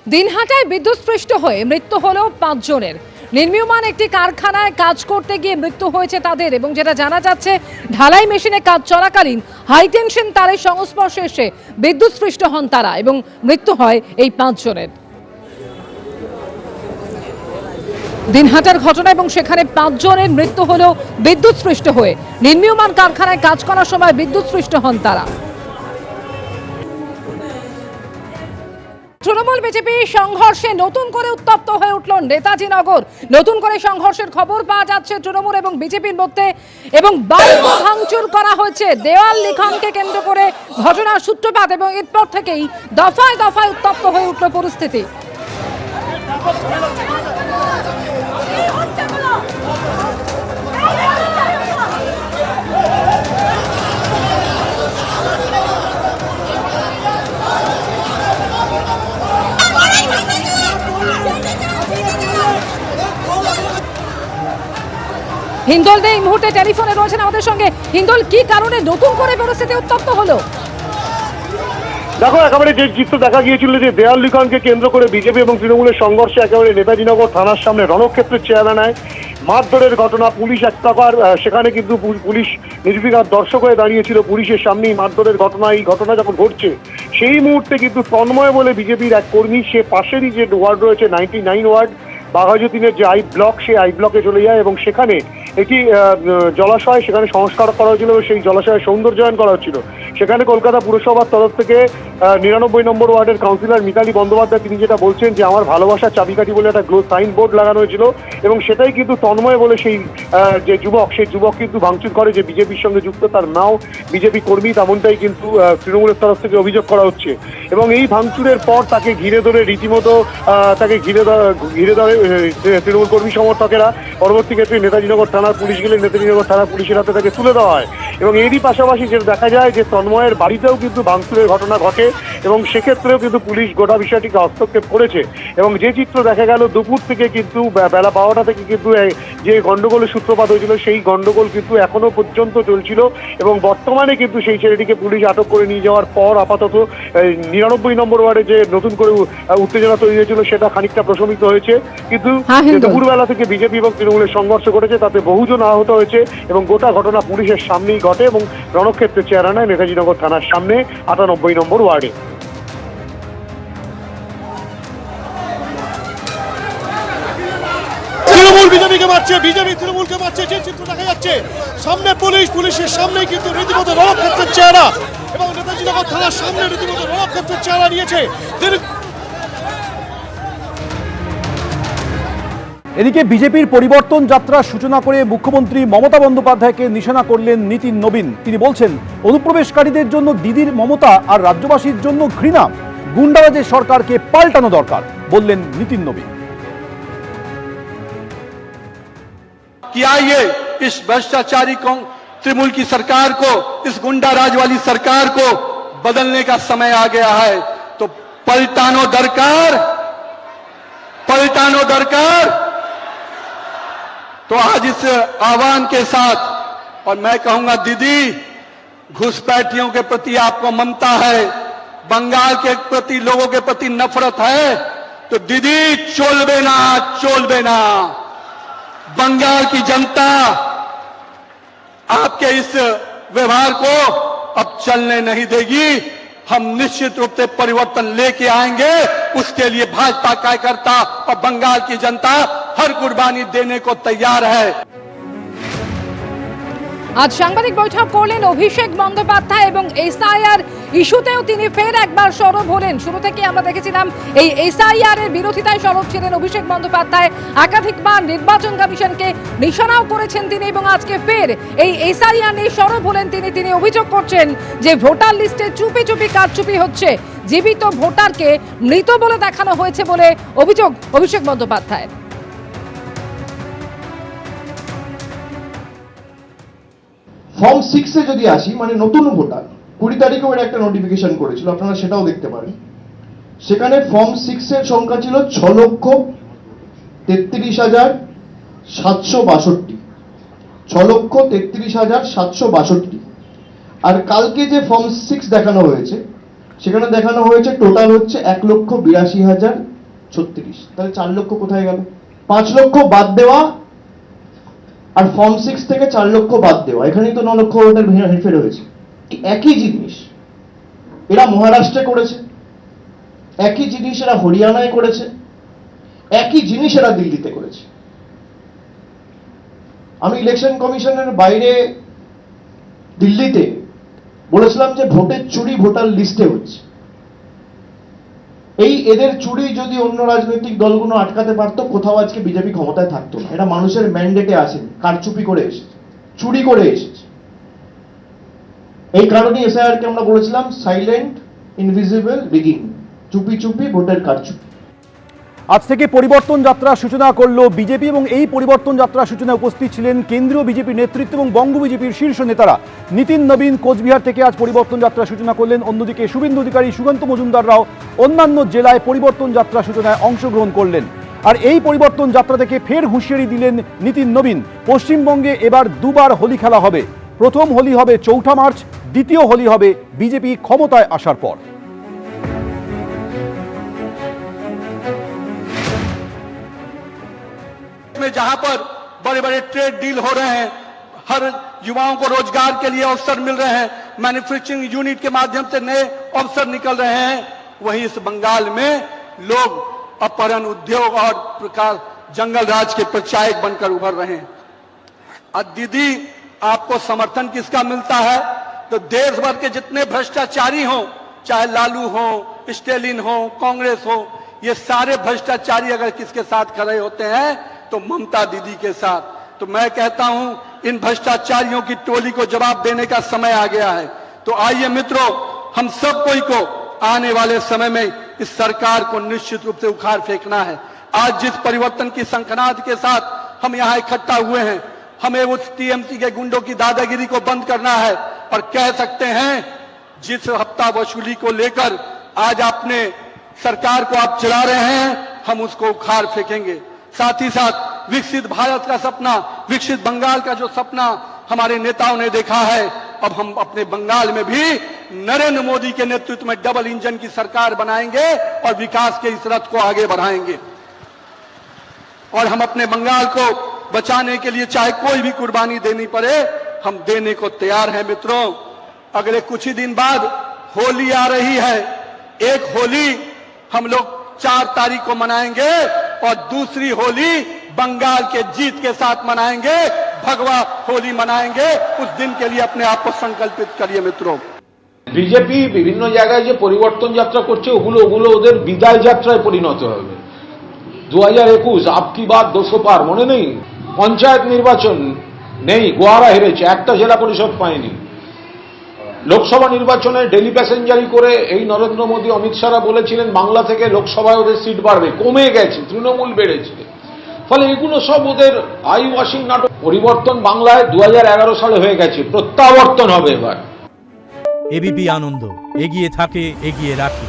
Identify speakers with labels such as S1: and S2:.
S1: দিনহাটায় বিদ্যুৎস্পৃষ্ট হয়ে মৃত্যু হলো 5 জনের। নির্মীয়মান একটি কারখানায় কাজ করতে গিয়ে মৃত্যু হয়েছে তাদের এবং যেটা জানা যাচ্ছে ঢালাই মেশিনে কাজ চলাকালীন হাইটেনশন তারের সংস্পর্শে এসে বিদ্যুৎস্পৃষ্ট হন তারা এবং মৃত্যু হয় এই 5 জনের। দিনহাটার ঘটনা এবং সেখানে 5 জনের মৃত্যু হলো বিদ্যুৎস্পৃষ্ট হয়ে। নির্মীয়মান কারখানায় কাজ করার সময় বিদ্যুৎস্পৃষ্ট হন তারা। তৃণমূল বিজেপি সংঘর্ষে নতুন করে উত্তপ্ত হয়ে উঠল নেতাজি নগর। নতুন করে সংঘর্ষের খবর পাওয়া যাচ্ছে তৃণমূল এবং বিজেপির মধ্যে এবং বাড়ি ভাঙচুর করা হয়েছে। দেওয়াল লিখনকে কেন্দ্র করে ঘটনার সূত্রপাত এবং এরপর থেকেই দফায় দফায় উত্তপ্ত হয়ে উঠল পরিস্থিতি। হিন্দল দে এই মুহূর্তে টেলিফোনে রয়েছেন আমাদের সঙ্গে। হিন্দল, কি কারণে নতুন করে পরিস্থিতি উত্তপ্ত হলো?
S2: দেখো, একেবারে যে চিত্র দেখা গিয়েছিল যে দেয়াল লিখনকে কেন্দ্র করে বিজেপি এবং তৃণমূলের সংঘর্ষে একেবারে নেতাজিনগর থানার সামনে রণক্ষেত্রের চেহারা নেয়। মারধরের ঘটনা, পুলিশ এক প্রকার সেখানে কিন্তু পুলিশ নির্বিঘাত দর্শক হয়ে দাঁড়িয়েছিল পুলিশের সামনেই মারধরের ঘটনা। এই ঘটনা যখন ঘটছে সেই মুহূর্তে কিন্তু তন্ময় বলে বিজেপির এক কর্মী, সে পাশেরই যে ওয়ার্ড রয়েছে 99 ওয়ার্ড বাঘাযতীনের যে আই ব্লক, সেই আই ব্লকে চলে যায় এবং সেখানে একটি জলাশয় সেখানে সংস্কার করা হয়েছিল এবং সেই জলাশয়ের সৌন্দর্যায়ন করা হচ্ছিল। সেখানে কলকাতা পুরসভার তরফ থেকে 99 নম্বর ওয়ার্ডের কাউন্সিলর মিতালি বন্দ্যোপাধ্যায় তিনি যেটা বলছেন যে আমার ভালোবাসার চাবিকাঠি বলে একটা সাইনবোর্ড লাগানো হয়েছিল এবং সেটাই কিন্তু তন্ময় বলে সেই যে যুবক, সেই যুবক কিন্তু ভাঙচুর করে, যে বিজেপির সঙ্গে যুক্ত, তার নাও বিজেপি কর্মী, তেমনটাই কিন্তু তৃণমূলের তরফ থেকে অভিযোগ করা হচ্ছে। এবং এই ভাঙচুরের পর তাকে ঘিরে ধরে রীতিমতো তাকে ঘিরে ধরে তৃণমূল কর্মী সমর্থকেরা। পরবর্তী ক্ষেত্রে নেতাজিনগর থানার পুলিশ গেলে নেতাজিনগর থানার পুলিশের হাতে তাকে তুলে দেওয়া হয় এবং এরই পাশাপাশি যেটা দেখা যায় যে তন্ময়ের বাড়িতেও কিন্তু ভাঙচুরের ঘটনা ঘটে এবং সেক্ষেত্রেও কিন্তু পুলিশ গোটা বিষয়টিকে হস্তক্ষেপ করেছে। এবং যে চিত্র দেখা গেল দুপুর থেকে কিন্তু বেলা 12টা থেকে কিন্তু যে গন্ডগোলের সূত্রপাত হয়েছিল সেই গন্ডগোল কিন্তু এখনো পর্যন্ত চলছিল এবং বর্তমানে কিন্তু সেই ছেলেটিকে পুলিশ আটক করে নিয়ে যাওয়ার পর আপাতত 99 নম্বর ওয়ার্ডে যে নতুন করে উত্তেজনা তৈরি হয়েছিল সেটা খানিকটা প্রশমিত হয়েছে। কিন্তু দুপুরবেলা থেকে বিজেপি এবং তৃণমূলের সংঘর্ষ ঘটেছে, তাতে বহুজন আহত হয়েছে এবং গোটা ঘটনা পুলিশের সামনেই ঘটে এবং রণক্ষেত্রের চেহারা নেয় নেতাজিনগর থানার সামনে 98 নম্বর ওয়ার্ডে।
S3: তৃণমূল বিজেপিকে মারছে, বিজেপি তৃণমূলকে মারছে, যে চিত্র দেখা যাচ্ছে সামনে পুলিশ, পুলিশের সামনেই কিন্তু রীতিমতো রণক্ষেত্রের চেহারা এবং নেতাজিনগর থানার সামনে রীতিমতো রণক্ষেত্রের চেহারা নিয়েছে।
S4: এদিকে বিজেপির পরিবর্তন যাত্রার সূচনা করে মুখ্যমন্ত্রী মমতা বন্দ্যোপাধ্যায়কে নিশানা করলেন নীতিন নবীন। তিনি বলছেন, অনুপ্রবেশকারীদের জন্য দিদির মমতা আর রাজ্যবাসীর জন্য ঘৃণা, গুন্ডারাজের সরকারকে পাল্টানো দরকার, বললেন নীতিন নবীন।
S5: कि आइए इस भ्रष्टाचारी तृणमूल की सरकार को, इस गुंडा राज वाली सरकार को बदलने का समय आ गया है। तो पलटानो दरकार, पलटानो दरकार। तो आज इस आह्वान के साथ, और मैं कहूंगा दीदी, घुसपैठियों के प्रति आपको ममता है, बंगाल के प्रति लोगों के प्रति नफरत है, तो दीदी चोलबे ना, चोलबे ना। बंगाल की जनता आपके इस व्यवहार को अब चलने नहीं देगी। हम निश्चित रूप से परिवर्तन लेके आएंगे। उसके लिए भाजपा कार्यकर्ता और बंगाल की जनता हर कुर्बानी देने को तैयार है।
S1: আজ সাংবাদিক বৈঠক করলেন অভিষেক বন্দ্যোপাধ্যায় এবং এসআইআর ইস্যুতেও তিনি ফের একবার সরব হলেন। শুরু থেকে আমরা দেখেছিলাম এই এসআইআর এর বিরোধিতায় সরব ছিলেন অভিষেক বন্দ্যোপাধ্যায়। একাধিকবার নির্বাচন কমিশনকে নিশানাও করেছেন তিনি এবং আজকে ফের এই এসআইআর নিয়ে সরব হলেন তিনি। তিনি অভিযোগ করছেন যে ভোটার লিস্টে চুপি চুপি কারচুপি হচ্ছে, জীবিত ভোটারকে মৃত বলে দেখানো হয়েছে বলে অভিযোগ অভিষেক বন্দ্যোপাধ্যায়।
S6: ফর্ম 6 যদি আসি, মানে নতুন ভোটার 20 তারিখেও একটা নোটিফিকেশন করেছিল, আপনারা সেটাও দেখতে পারেন। সেখানে ফর্ম 6 সংখ্যা ছিল 6,33,762, 6,33,762। আর কালকে যে ফর্ম 6 দেখানো হয়েছে সেখানে দেখানো হয়েছে টোটাল হচ্ছে 1,82,000 36, তাহলে 4 লক্ষ কোথায় গেল? 5 লক্ষ বাদ দেওয়া আর ফর্ম 6 থেকে 4 লক্ষ বাদ দেওয়া, এখানেই তো 9 লক্ষ ভোটের হেরফের হয়েছে। একই জিনিস এরা মহারাষ্ট্রে করেছে, একই জিনিস এরা হরিয়ানায় করেছে, একই জিনিস এরা দিল্লিতে করেছে। আমি ইলেকশন কমিশনের বাইরে দিল্লিতে বলেছিলাম যে ভোটের চুরি ভোটার লিস্টে হচ্ছে। এই এদের চুরি যদি অন্য রাজনৈতিক দলগুলো আটকাতে পারতো, কোথাও আজকে বিজেপি ক্ষমতায় থাকতো না। এটা মানুষের ম্যান্ডেটে আসেনি, কারচুপি করে এসেছে, চুরি করে এসেছে। এই কারণেই এসআইআর কে আমরা বলেছিলাম সাইলেন্ট ইনভিজিবল রিগিং, চুপি চুপি ভোটের কারচুপি।
S4: আজ থেকে পরিবর্তন যাত্রা সূচনা করলো বিজেপি এবং এই পরিবর্তন যাত্রা সূচনায় উপস্থিত ছিলেন কেন্দ্রীয় বিজেপি নেতৃত্ব এবং বঙ্গ বিজেপির শীর্ষ নেতারা। নীতিন নবীন কোচবিহার থেকে আজ পরিবর্তন যাত্রা সূচনা করলেন। অন্যদিকে শুভেন্দু অধিকারী, সুকান্ত মজুমদাররাও অন্যান্য জেলায় পরিবর্তন যাত্রা সূচনায় অংশগ্রহণ করলেন। আর এই পরিবর্তন যাত্রা থেকে ফের হুঁশিয়ারি দিলেন নীতিন নবীন। পশ্চিমবঙ্গে এবার দুবার হোলি খেলা হবে। প্রথম হোলি হবে 4 মার্চ, দ্বিতীয় হোলি হবে বিজেপি ক্ষমতায় আসার পর।
S5: में जहां पर बड़े बड़े ट्रेड डील हो रहे हैं, हर युवाओं को रोजगार के लिए अवसर मिल रहे हैं, मैन्युफैक्चरिंग यूनिट के माध्यम से नए अवसर निकल रहे हैं, वहीं इस बंगाल में लोग अपहरण, उद्योग और प्रकार जंगल राज के प्रचायक बनकर उभर रहे हैं। और दीदी, आपको समर्थन किसका मिलता है? तो देश भर के जितने भ्रष्टाचारी हों, चाहे लालू हो, स्टेलिन हो, कांग्रेस हो, ये सारे भ्रष्टाचारी अगर किसके साथ खड़े होते हैं तो ममता दीदी के साथ। तो मैं कहता हूं, इन भ्रष्टाचारियों की टोली को जवाब देने का समय आ गया है। तो आइए मित्रों, हम सब कोई को आने वाले समय में इस सरकार को निश्चित रूप से उखाड़ फेंकना है। आज जिस परिवर्तन की संकनाद के साथ हम यहाँ इकट्ठा हुए हैं, हमें उस टीएमसी के गुंडों की दादागिरी को बंद करना है। और कह सकते हैं, जिस हफ्ता वसूली को लेकर आज आपने सरकार को आप चला रहे हैं, हम उसको उखाड़ फेंकेंगे। साथ ही साथ विकसित भारत का सपना, विकसित बंगाल का जो सपना हमारे नेताओं ने देखा है, अब हम अपने बंगाल में भी नरेंद्र मोदी के नेतृत्व में डबल इंजन की सरकार बनाएंगे और विकास के इस रथ को आगे बढ़ाएंगे। और हम अपने बंगाल को बचाने के लिए चाहे कोई भी कुर्बानी देनी पड़े, हम देने को तैयार हैं। मित्रों, अगले कुछ ही दिन बाद होली आ रही है। एक होली हम लोग 4 तारीख को मनाएंगे और दूसरी होली बंगाल के जीत के साथ मनाएंगे, भगवा होली मनाएंगे। उस दिन के लिए अपने आप को संकल्पित करिए मित्रों।
S7: বিজেপি বিভিন্ন জায়গায় যে পরিবর্তন যাত্রা করছে, ওগুলো ওদের বিদায় যাত্রায় পরিণত হবে। 2021 আপকি বাত 200 পার, মনে নেই? পঞ্চায়েত নির্বাচন নেই, গোয়ারা হেরেছে, একটা জেলা পরিষদ পায়নি। লোকসভা নির্বাচনে ডেলি প্যাসেঞ্জারি করে এই নরেন্দ্র মোদী, অমিত শাহরা বলেছিলেন বাংলা থেকে লোকসভায় ওদের সিট বাড়বে, কমে গেছে, তৃণমূল বেড়েছে। ফলে এগুলো সব ওদের আই ওয়াশিং নাটক। পরিবর্তন বাংলায় 2011 সালে হয়ে গেছে, প্রত্যাবর্তন হবে এবার।
S8: এবিপি আনন্দ, এগিয়ে থাকে, এগিয়ে রাখে।